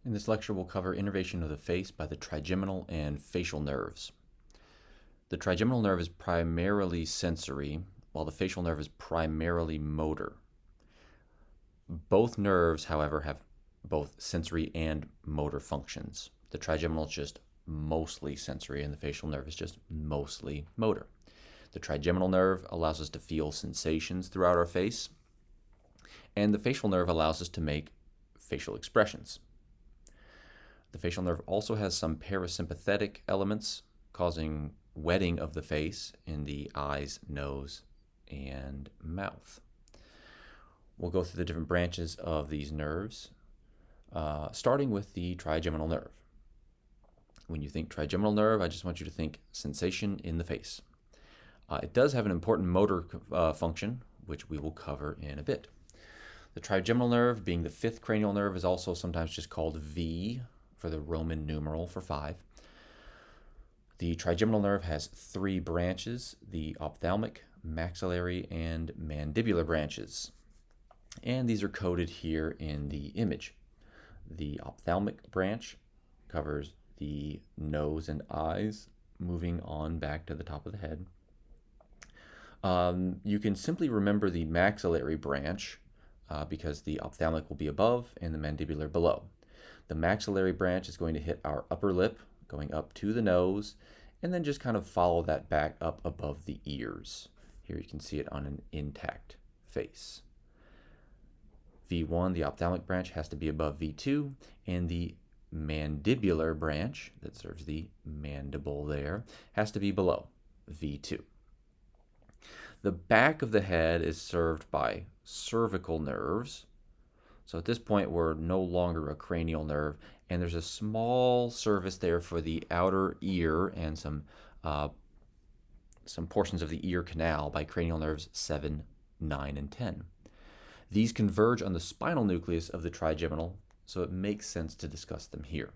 In this lecture, we'll cover innervation of the face by the trigeminal and facial nerves. The trigeminal nerve is primarily sensory, while the facial nerve is primarily motor. Both nerves, however, have both sensory and motor functions. The trigeminal is just mostly sensory, and the facial nerve is just mostly motor. The trigeminal nerve allows us to feel sensations throughout our face, and the facial nerve allows us to make facial expressions. The facial nerve also has some parasympathetic elements causing wetting of the face in the eyes, nose, and mouth. We'll go through the different branches of these nerves, starting with the trigeminal nerve. When you think trigeminal nerve, I just want you to think sensation in the face. It does have an important motor function, which we will cover in a bit. The trigeminal nerve, being the fifth cranial nerve, is also sometimes just called V for the Roman numeral for 5. The trigeminal nerve has 3 branches, the ophthalmic, maxillary, and mandibular branches. And these are coded here in the image. The ophthalmic branch covers the nose and eyes, moving on back to the top of the head. You can simply remember the maxillary branch because the ophthalmic will be above and the mandibular below. The maxillary branch is going to hit our upper lip, going up to the nose, and then just kind of follow that back up above the ears. Here you can see it on an intact face. V1, the ophthalmic branch, has to be above V2, and the mandibular branch that serves the mandible there has to be below V2. The back of the head is served by cervical nerves. So at this point, we're no longer a cranial nerve, and there's a small surface there for the outer ear and some portions of the ear canal by cranial nerves 7, 9, and 10. These converge on the spinal nucleus of the trigeminal, so it makes sense to discuss them here.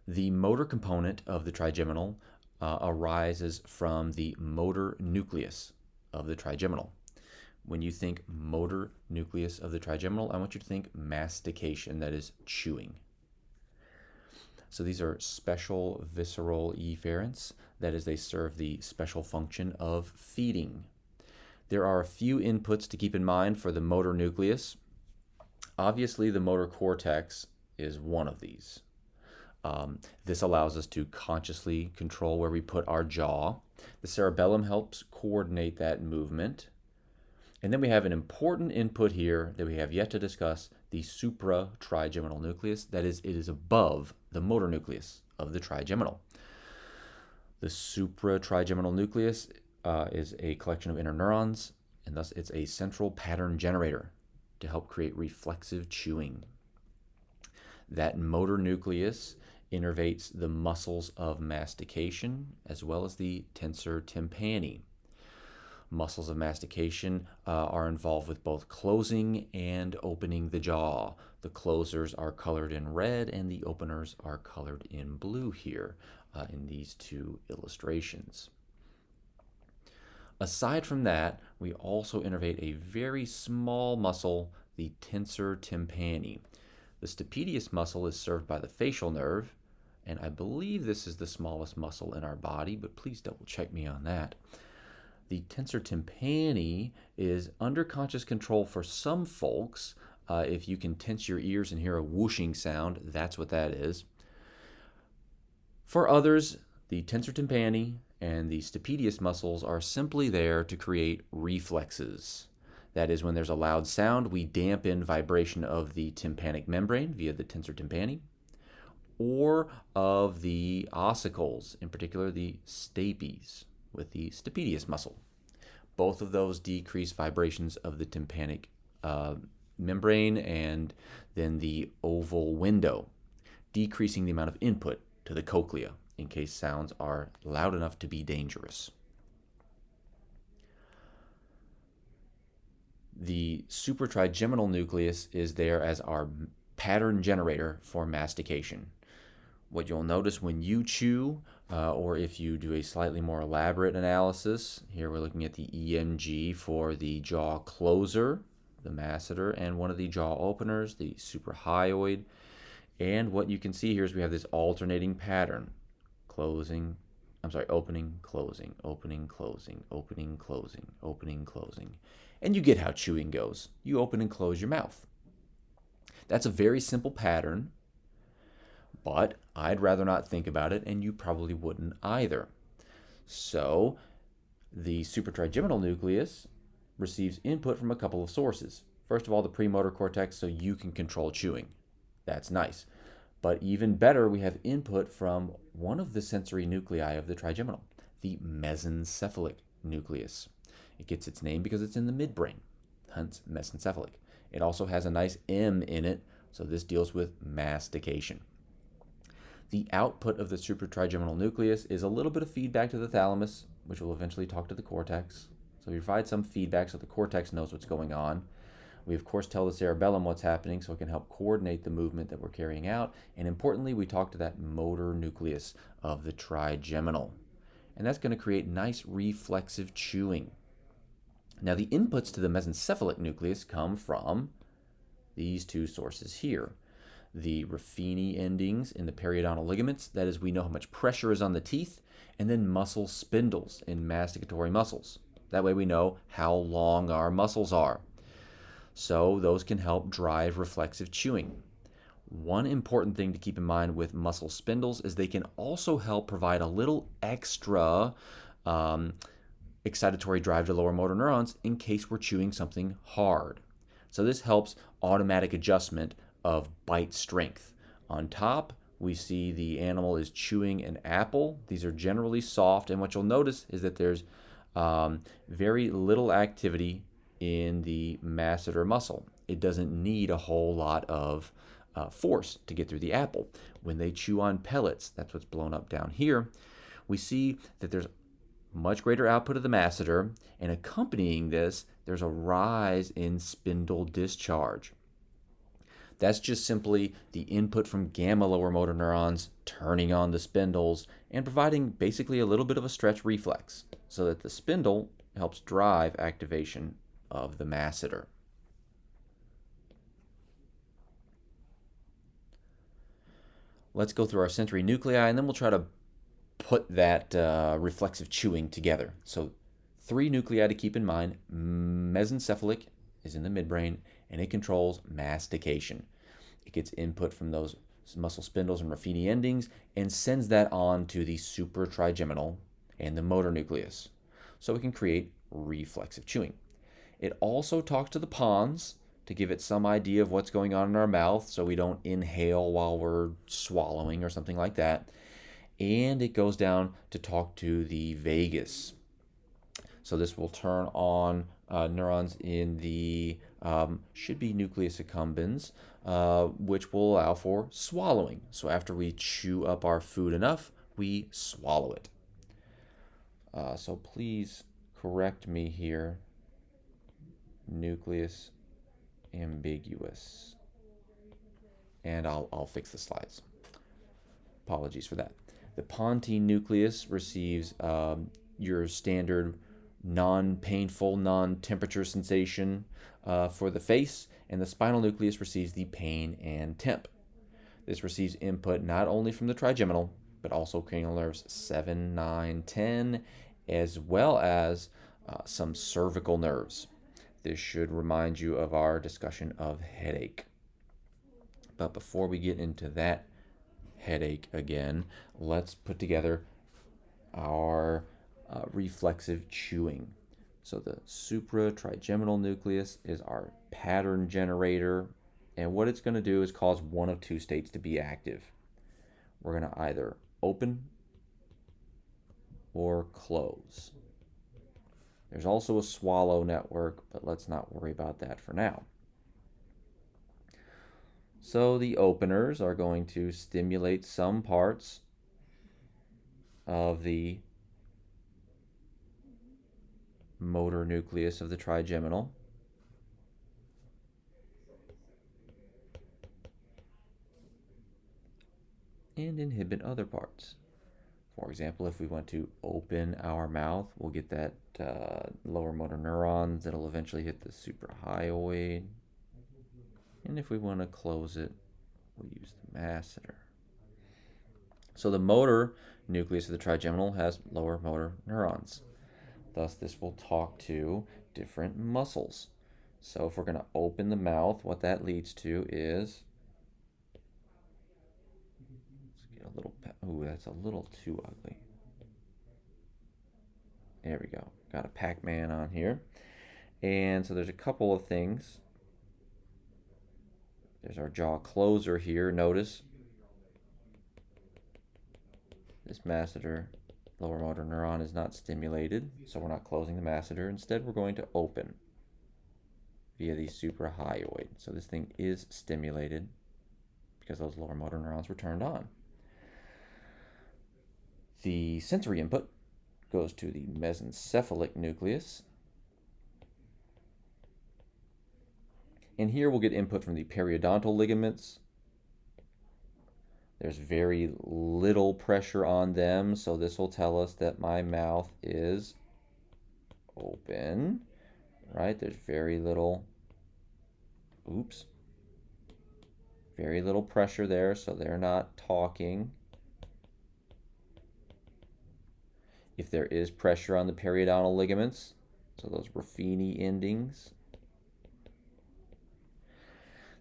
The motor component of the trigeminal arises from the motor nucleus of the trigeminal. When you think motor nucleus of the trigeminal, I want you to think mastication, that is chewing. So these are special visceral efferents, that is, they serve the special function of feeding. There are a few inputs to keep in mind for the motor nucleus. Obviously, the motor cortex is one of these. This allows us to consciously control where we put our jaw. The cerebellum helps coordinate that movement. And then we have an important input here that we have yet to discuss, the supratrigeminal nucleus. That is, it is above the motor nucleus of the trigeminal. The supratrigeminal nucleus is a collection of interneurons, and thus it's a central pattern generator to help create reflexive chewing. That motor nucleus innervates the muscles of mastication as well as the tensor tympani. Muscles of mastication are involved with both closing and opening the jaw. The closers are colored in red and the openers are colored in blue here in these two illustrations. Aside from that, we also innervate a very small muscle, the tensor tympani. The stapedius muscle is served by the facial nerve, and I believe this is the smallest muscle in our body, but please double check me on that. The tensor tympani is under conscious control for some folks. If you can tense your ears and hear a whooshing sound, that's what that is. For others, the tensor tympani and the stapedius muscles are simply there to create reflexes. That is, when there's a loud sound, we dampen vibration of the tympanic membrane via the tensor tympani, or of the ossicles, in particular the stapes, with the stapedius muscle. Both of those decrease vibrations of the tympanic membrane and then the oval window, decreasing the amount of input to the cochlea in case sounds are loud enough to be dangerous. The supratrigeminal nucleus is there as our pattern generator for mastication. What you'll notice when you chew, or if you do a slightly more elaborate analysis, here we're looking at the EMG for the jaw closer, the masseter and one of the jaw openers, the suprahyoid. And what you can see here is we have this alternating pattern. Opening, closing, opening, closing, opening, closing, opening, closing. And you get how chewing goes. You open and close your mouth. That's a very simple pattern, but I'd rather not think about it, and you probably wouldn't either. So the supratrigeminal nucleus receives input from a couple of sources. First of all, the premotor cortex, so you can control chewing. That's nice. But even better, we have input from one of the sensory nuclei of the trigeminal, the mesencephalic nucleus. It gets its name because it's in the midbrain, hence mesencephalic. It also has a nice M in it, so this deals with mastication. The output of the supratrigeminal nucleus is a little bit of feedback to the thalamus, which will eventually talk to the cortex. So we provide some feedback so the cortex knows what's going on. We, of course, tell the cerebellum what's happening so it can help coordinate the movement that we're carrying out. And importantly, we talk to that motor nucleus of the trigeminal. And that's going to create nice reflexive chewing. Now, the inputs to the mesencephalic nucleus come from these two sources here. The Ruffini endings in the periodontal ligaments, that is, we know how much pressure is on the teeth, and then muscle spindles in masticatory muscles. That way we know how long our muscles are. So those can help drive reflexive chewing. One important thing to keep in mind with muscle spindles is they can also help provide a little extra excitatory drive to lower motor neurons in case we're chewing something hard. So this helps automatic adjustment of bite strength. On top, we see the animal is chewing an apple. These are generally soft, and what you'll notice is that there's very little activity in the masseter muscle. It doesn't need a whole lot of force to get through the apple. When they chew on pellets, that's what's blown up down here, we see that there's much greater output of the masseter, and accompanying this, there's a rise in spindle discharge. That's just simply the input from gamma lower motor neurons turning on the spindles and providing basically a little bit of a stretch reflex so that the spindle helps drive activation of the masseter. Let's go through our sensory nuclei, and then we'll try to put that reflexive chewing together. So 3 nuclei to keep in mind. Mesencephalic is in the midbrain, and it controls mastication. It gets input from those muscle spindles and Ruffini endings and sends that on to the supratrigeminal and the motor nucleus, so it can create reflexive chewing. It also talks to the pons to give it some idea of what's going on in our mouth so we don't inhale while we're swallowing or something like that. And it goes down to talk to the vagus. So this will turn on neurons in the should be nucleus accumbens, which will allow for swallowing. So after we chew up our food enough, we swallow it. So please correct me here. Nucleus ambiguous. And I'll fix the slides. Apologies for that. The pontine nucleus receives your standard non-painful, non-temperature sensation for the face, and the spinal nucleus receives the pain and temp. This receives input not only from the trigeminal, but also cranial nerves 7, 9, 10, as well as some cervical nerves. This should remind you of our discussion of headache. But before we get into that headache again, let's put together our reflexive chewing. So the supratrigeminal nucleus is our pattern generator, and what it's going to do is cause one of 2 states to be active. We're going to either open or close. There's also a swallow network, but let's not worry about that for now. So the openers are going to stimulate some parts of the motor nucleus of the trigeminal. And inhibit other parts. For example, if we want to open our mouth, we'll get that lower motor neurons that'll eventually hit the suprahyoid. And if we want to close it, we'll use the masseter. So the motor nucleus of the trigeminal has lower motor neurons. Thus, this will talk to different muscles. So if we're going to open the mouth, what that leads to is, let's get a little, ooh, that's a little too ugly. There we go. Got a Pac-Man on here. And so there's a couple of things. There's our jaw closer here. Notice this masseter lower motor neuron is not stimulated, so we're not closing the masseter. Instead, we're going to open via the suprahyoid. So this thing is stimulated because those lower motor neurons were turned on. The sensory input goes to the mesencephalic nucleus. And here we'll get input from the periodontal ligaments. There's very little pressure on them, so this will tell us that my mouth is open, right? There's very little, very little pressure there, so they're not talking. If there is pressure on the periodontal ligaments, so those Ruffini endings,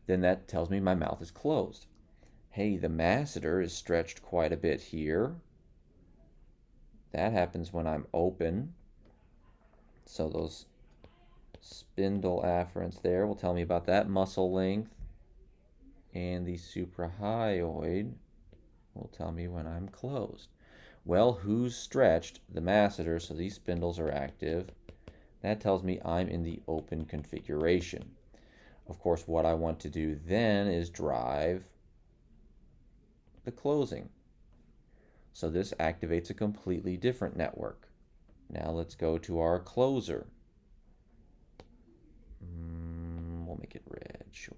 then that tells me my mouth is closed. Hey, the masseter is stretched quite a bit here. That happens when I'm open. So those spindle afferents there will tell me about that muscle length. And the suprahyoid will tell me when I'm closed. Well, who's stretched? The masseter, so these spindles are active. That tells me I'm in the open configuration. Of course, what I want to do then is drive the closing. So this activates a completely different network. Now let's go to our closer. We'll make it red, sure.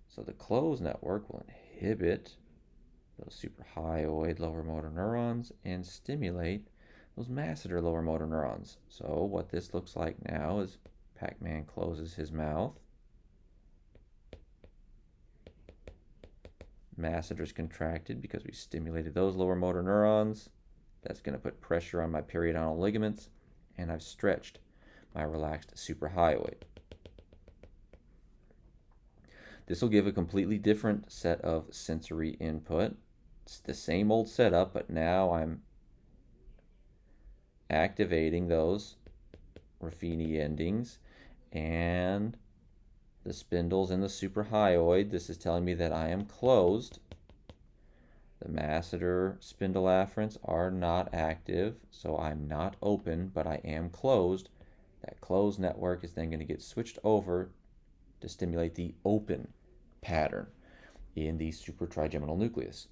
So the close network will inhibit those suprahyoid lower motor neurons and stimulate those masseter lower motor neurons. So what this looks like now is Pac-Man closes his mouth. Masseter's contracted because we stimulated those lower motor neurons. That's going to put pressure on my periodontal ligaments, and I've stretched my relaxed suprahyoid. This will give a completely different set of sensory input. It's the same old setup, but now I'm activating those Ruffini endings and the spindles in the suprahyoid. This is telling me that I am closed. The masseter spindle afferents are not active, so I'm not open, but I am closed. That closed network is then going to get switched over to stimulate the open pattern in the supratrigeminal nucleus.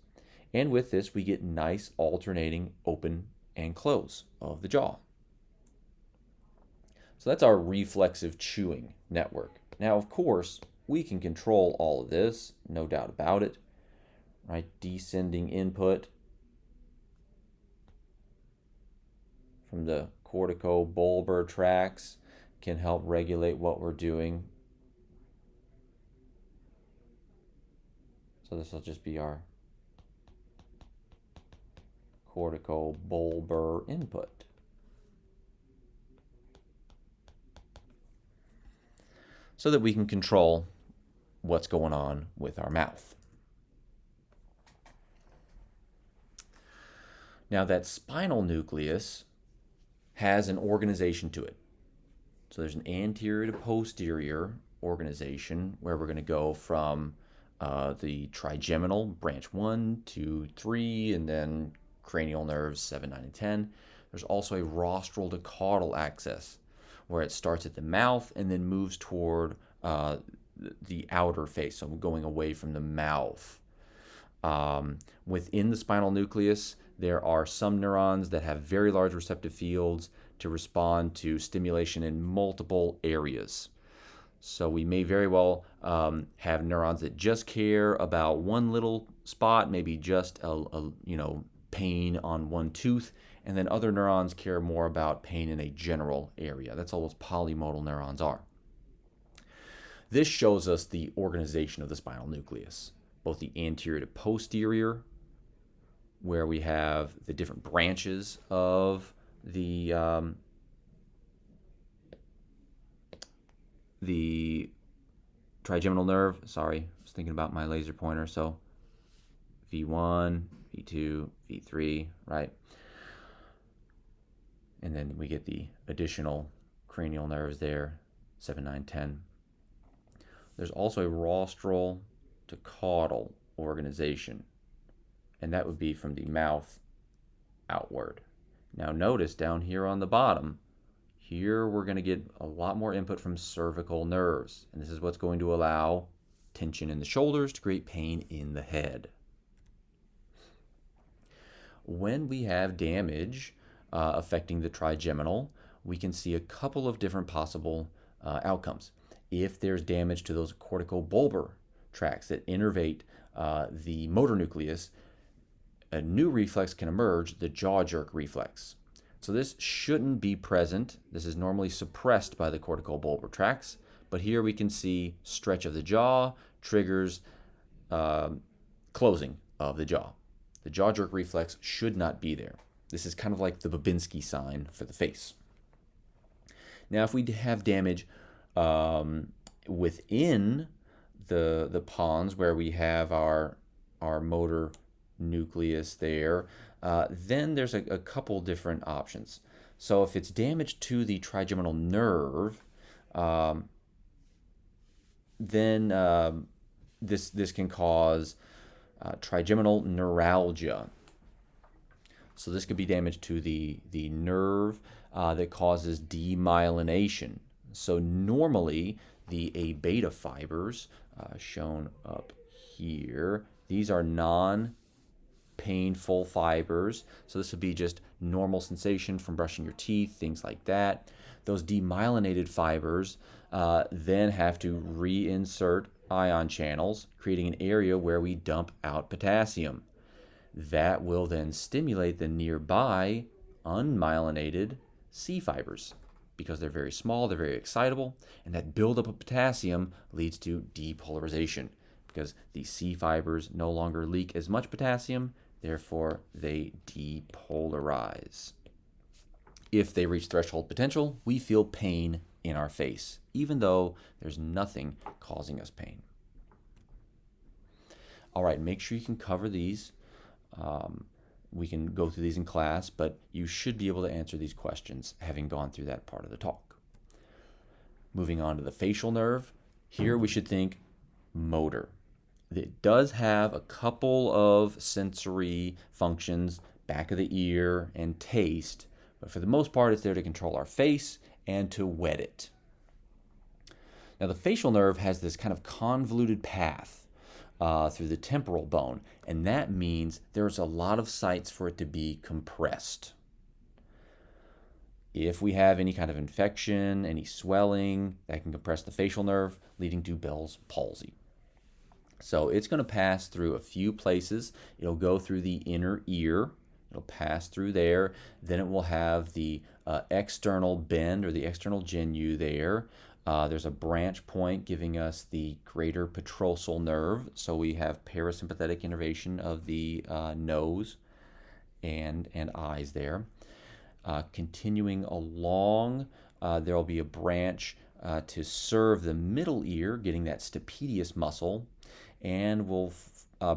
And with this, we get nice alternating open and close of the jaw. So that's our reflexive chewing network. Now, of course, we can control all of this, no doubt about it, right? Descending input from the corticobulbar tracts can help regulate what we're doing. So this will just be our corticobulbar input. So that we can control what's going on with our mouth. Now that spinal nucleus has an organization to it. So there's an anterior to posterior organization where we're going to go from the trigeminal, branch 1, 2, 3, and then cranial nerves 7, 9, and 10. There's also a rostral to caudal axis where it starts at the mouth and then moves toward the outer face, so going away from the mouth. Within the spinal nucleus, there are some neurons that have very large receptive fields to respond to stimulation in multiple areas. So we may very well have neurons that just care about one little spot, maybe just pain on one tooth, and then other neurons care more about pain in a general area. That's all those polymodal neurons are. This shows us the organization of the spinal nucleus, both the anterior to posterior, where we have the different branches of the trigeminal nerve. Sorry, I was thinking about my laser pointer. So V1, V2, V3, right? And then we get the additional cranial nerves there, 7, 9, 10. There's also a rostral to caudal organization, and that would be from the mouth outward. Now notice down here on the bottom, here we're going to get a lot more input from cervical nerves, and this is what's going to allow tension in the shoulders to create pain in the head. When we have damage affecting the trigeminal, we can see a couple of different possible outcomes. If there's damage to those corticobulbar tracts that innervate the motor nucleus, a new reflex can emerge, the jaw jerk reflex. So this shouldn't be present. This is normally suppressed by the corticobulbar tracts, but here we can see stretch of the jaw triggers closing of the jaw. The jaw jerk reflex should not be there. This is kind of like the Babinski sign for the face. Now, if we have damage within the pons where we have our motor nucleus there, then there's a couple different options. So if it's damage to the trigeminal nerve, then this can cause trigeminal neuralgia. So this could be damage to the nerve that causes demyelination. So normally the A beta fibers shown up here, these are non-painful fibers. So this would be just normal sensation from brushing your teeth, things like that. Those demyelinated fibers then have to reinsert ion channels, creating an area where we dump out potassium. That will then stimulate the nearby unmyelinated C fibers. Because they're very small, they're very excitable, and that buildup of potassium leads to depolarization because the C fibers no longer leak as much potassium, therefore they depolarize. If they reach threshold potential, we feel pain in our face, even though there's nothing causing us pain. All right, make sure you can cover these. We can go through these in class, but you should be able to answer these questions having gone through that part of the talk. Moving on to the facial nerve, here we should think motor. It does have a couple of sensory functions, back of the ear and taste, but for the most part it's there to control our face and to wet it. Now the facial nerve has this kind of convoluted path through the temporal bone, and that means there's a lot of sites for it to be compressed. If we have any kind of infection, any swelling, that can compress the facial nerve, leading to Bell's palsy. So it's going to pass through a few places. It'll go through the inner ear. It'll pass through there. Then it will have the external bend or the external genu there. There's a branch point giving us the greater petrosal nerve. So we have parasympathetic innervation of the nose and eyes there. Continuing along, there will be a branch to serve the middle ear, getting that stapedius muscle, and will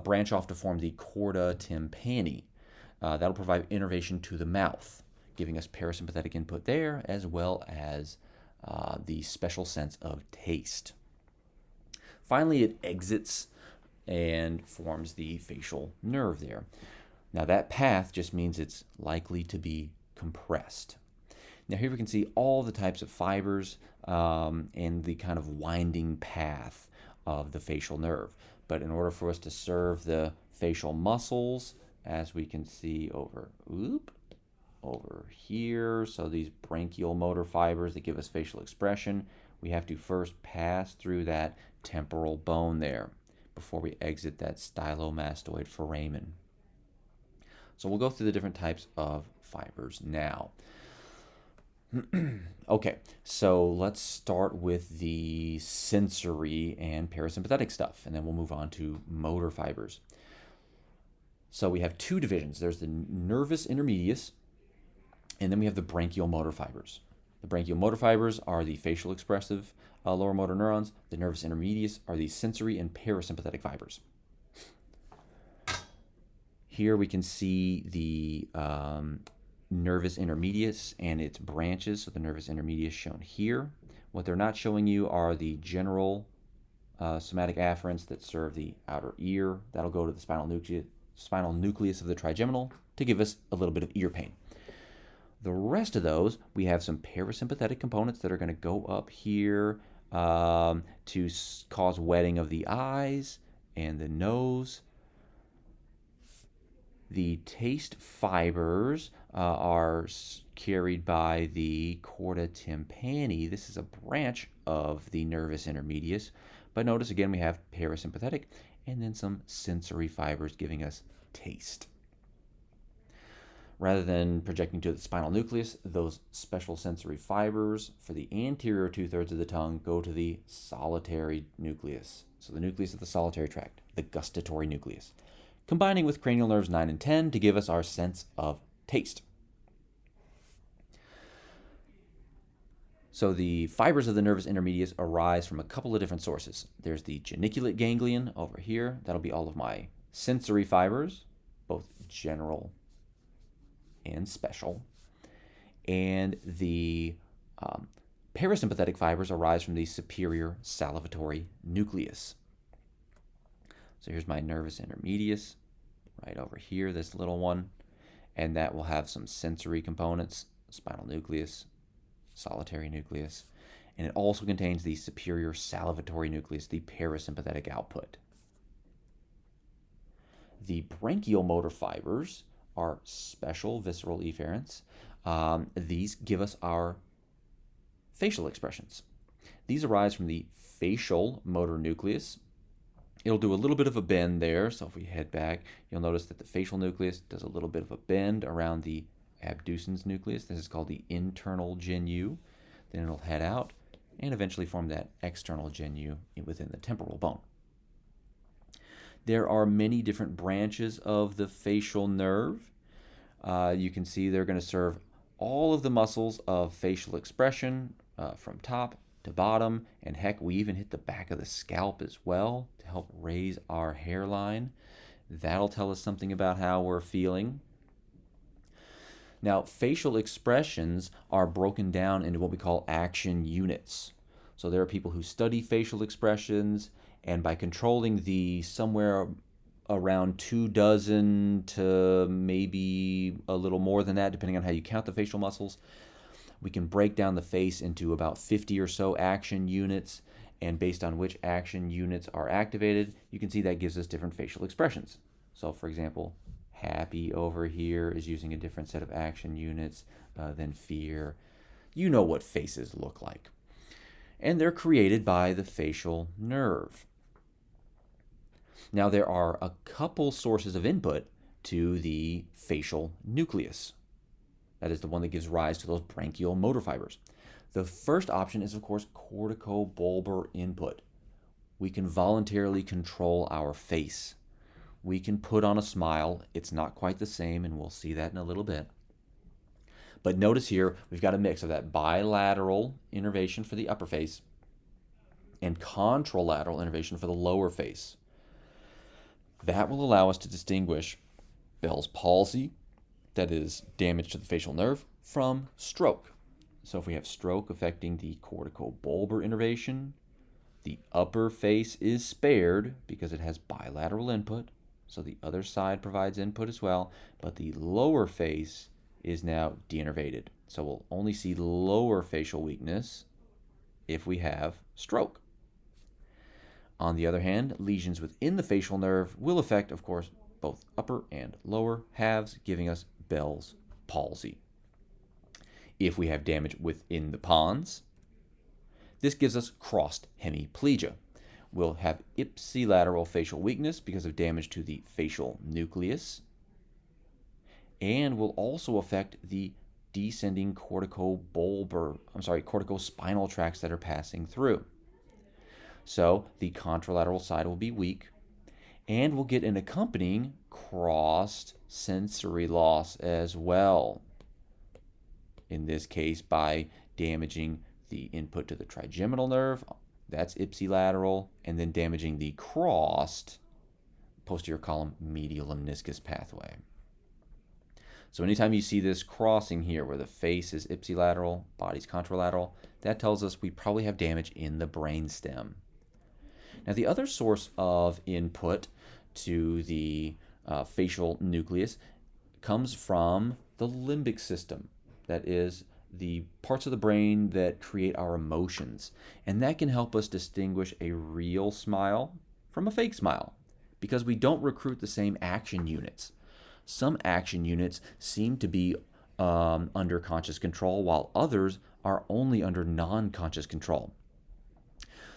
branch off to form the chorda tympani. That'll provide innervation to the mouth, giving us parasympathetic input there, as well as the special sense of taste. Finally, it exits and forms the facial nerve there. Now that path just means it's likely to be compressed. Now here we can see all the types of fibers and the kind of winding path of the facial nerve. But in order for us to serve the facial muscles, as we can see over here, so these branchial motor fibers that give us facial expression, we have to first pass through that temporal bone there before we exit that stylomastoid foramen. So we'll go through the different types of fibers now. Okay, so let's start with the sensory and parasympathetic stuff, and then we'll move on to motor fibers. So we have two divisions. There's the nervus intermedius, and then we have the branchial motor fibers. The branchial motor fibers are the facial expressive lower motor neurons. The nervus intermedius are the sensory and parasympathetic fibers. Here we can see the nervus intermedius and its branches. So the nervus intermedius shown here. What they're not showing you are the general somatic afferents that serve the outer ear. That'll go to the spinal nucleus of the trigeminal to give us a little bit of ear pain. The rest of those, we have some parasympathetic components that are going to go up here to cause wetting of the eyes and the nose. The taste fibers are carried by the chorda tympani. This is a branch of the nervus intermedius. But notice again we have parasympathetic and then some sensory fibers giving us taste. Rather than projecting to the spinal nucleus, those special sensory fibers for the anterior 2/3 of the tongue go to the solitary nucleus. So the nucleus of the solitary tract, the gustatory nucleus, combining with cranial nerves 9 and 10 to give us our sense of taste. So the fibers of the nervus intermedius arise from a couple of different sources. There's the geniculate ganglion over here. That'll be all of my sensory fibers, both general and special. And the parasympathetic fibers arise from the superior salivatory nucleus. So here's my nervus intermedius right over here, this little one. And that will have some sensory components, spinal nucleus, solitary nucleus. And it also contains the superior salivatory nucleus, the parasympathetic output. The branchial motor fibers are special visceral efferents. These give us our facial expressions. These arise from the facial motor nucleus. It'll do a little bit of a bend there. So if we head back, you'll notice that the facial nucleus does a little bit of a bend around the abducens nucleus. This is called the internal genu. Then it'll head out and eventually form that external genu within the temporal bone. There are many different branches of the facial nerve. You can see they're going to serve all of the muscles of facial expression from top to bottom, and heck, we even hit the back of the scalp as well to help raise our hairline. That'll tell us something about how we're feeling. Now, facial expressions are broken down into what we call action units. So there are people who study facial expressions, and by controlling the somewhere around 24 to maybe a little more than that, depending on how you count the facial muscles, we can break down the face into about 50 or so action units, and based on which action units are activated, you can see that gives us different facial expressions. So for example, happy over here is using a different set of action units than fear. You know what faces look like. And they're created by the facial nerve. Now there are a couple sources of input to the facial nucleus. That is the one that gives rise to those branchial motor fibers. The first option is, of course, corticobulbar input. We can voluntarily control our face. We can put on a smile. It's not quite the same, and we'll see that in a little bit. But notice here, we've got a mix of that bilateral innervation for the upper face and contralateral innervation for the lower face. That will allow us to distinguish Bell's palsy, that is damage to the facial nerve, from stroke. So if we have stroke affecting the corticobulbar innervation, the upper face is spared because it has bilateral input, so the other side provides input as well, but the lower face is now deinnervated. So we'll only see lower facial weakness if we have stroke. On the other hand, lesions within the facial nerve will affect, of course, both upper and lower halves, giving us Bell's palsy. If we have damage within the pons, this gives us crossed hemiplegia. We'll have ipsilateral facial weakness because of damage to the facial nucleus. and will also affect the descending corticospinal tracts that are passing through. So the contralateral side will be weak, and we'll get an accompanying crossed sensory loss as well. In this case, by damaging the input to the trigeminal nerve, that's ipsilateral, and then damaging the crossed posterior column medial lemniscus pathway. So anytime you see this crossing here where the face is ipsilateral, body's contralateral, that tells us we probably have damage in the brainstem. Now the other source of input to the facial nucleus comes from the limbic system. That is the parts of the brain that create our emotions. And that can help us distinguish a real smile from a fake smile because we don't recruit the same action units. Some action units seem to be under conscious control while others are only under non-conscious control.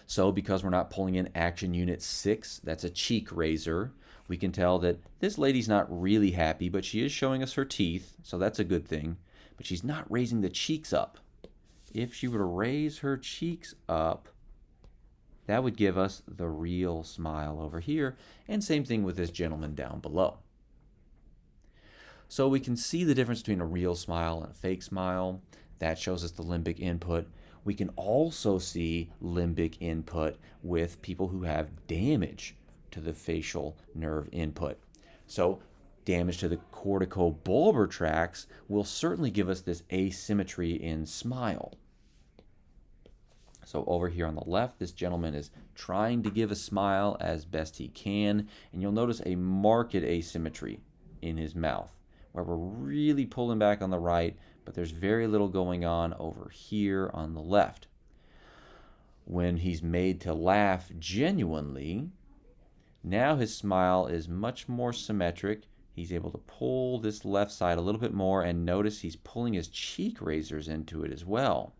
So because we're not pulling in action unit 6, that's a cheek raiser, we can tell that this lady's not really happy, but she is showing us her teeth, so that's a good thing. But she's not raising the cheeks up. If she were to raise her cheeks up, that would give us the real smile over here, and same thing with this gentleman down below. So we can see the difference between a real smile and a fake smile. That shows us the limbic input. We can also see limbic input with people who have damage to the facial nerve input. So damage to the corticobulbar tracts will certainly give us this asymmetry in smile. So over here on the left, this gentleman is trying to give a smile as best he can, and you'll notice a marked asymmetry in his mouth, where we're really pulling back on the right, but there's very little going on over here on the left. When he's made to laugh genuinely, now his smile is much more symmetric. He's able to pull this left side a little bit more, and notice he's pulling his cheek raisers into it as well.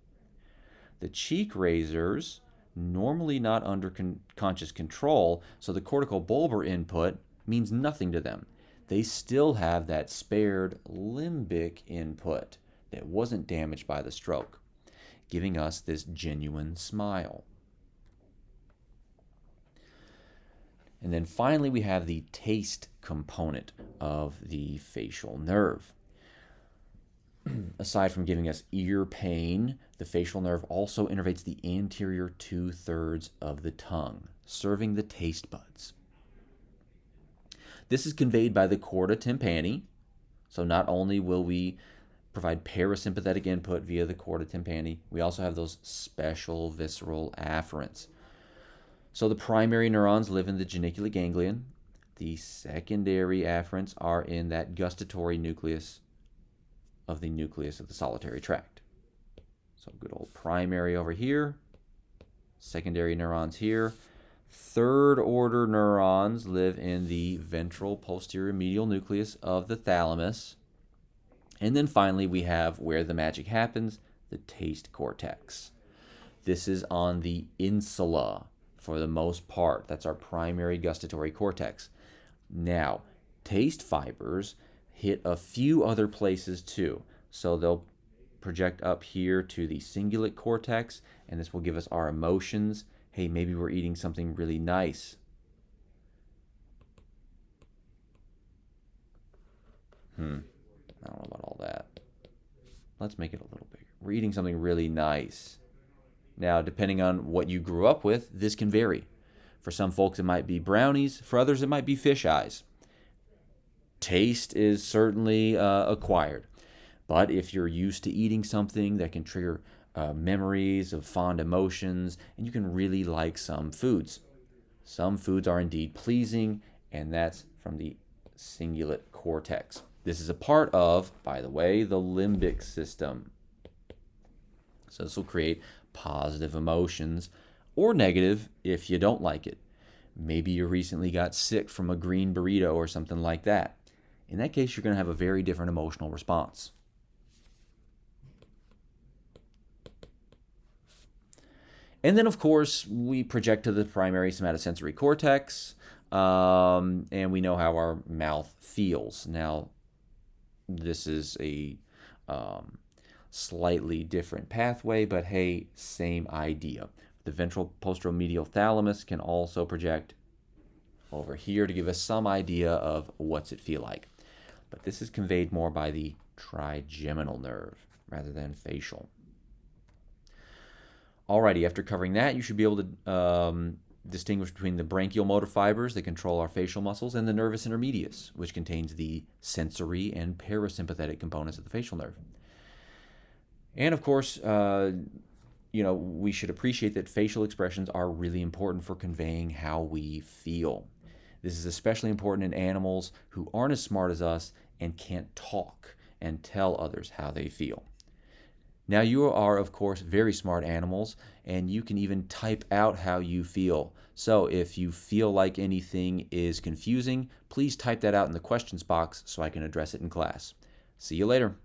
The cheek raisers, normally not under conscious control, so the corticobulbar input means nothing to them. They still have that spared limbic input that wasn't damaged by the stroke, giving us this genuine smile. And then finally, we have the taste component of the facial nerve. Aside from giving us ear pain, the facial nerve also innervates the anterior 2/3 of the tongue, serving the taste buds. This is conveyed by the chorda tympani. So not only will we provide parasympathetic input via the chorda tympani, we also have those special visceral afferents. So the primary neurons live in the geniculate ganglion. The secondary afferents are in that gustatory nucleus of the solitary tract. So good old primary over here, secondary neurons here. Third order neurons live in the ventral posterior medial nucleus of the thalamus. And then finally we have where the magic happens, the taste cortex. This is on the insula for the most part. That's our primary gustatory cortex. Now, taste fibers hit a few other places too. So they'll project up here to the cingulate cortex, and this will give us our emotions. Hey, maybe we're eating something really nice. I don't know about all that. Let's make it a little bigger. We're eating something really nice. Now, depending on what you grew up with, this can vary. For some folks, it might be brownies. For others, it might be fish eyes. Taste is certainly acquired. But if you're used to eating something that can trigger memories of fond emotions, and you can really like some foods. Some foods are indeed pleasing, and that's from the cingulate cortex. This is a part of, by the way, the limbic system. So this will create positive emotions or negative if you don't like it. Maybe you recently got sick from a green burrito or something like that. In that case, you're going to have a very different emotional response. And then, of course, we project to the primary somatosensory cortex, and we know how our mouth feels. Now, This is a slightly different pathway, but hey, same idea. The ventral posteromedial thalamus can also project over here to give us some idea of what's it feel like. But this is conveyed more by the trigeminal nerve rather than facial. Alrighty, after covering that, you should be able to distinguish between the branchial motor fibers that control our facial muscles and the nervus intermedius, which contains the sensory and parasympathetic components of the facial nerve. And of course, we should appreciate that facial expressions are really important for conveying how we feel. This is especially important in animals who aren't as smart as us and can't talk and tell others how they feel. Now, you are, of course, very smart animals, and you can even type out how you feel. So if you feel like anything is confusing, please type that out in the questions box so I can address it in class. See you later.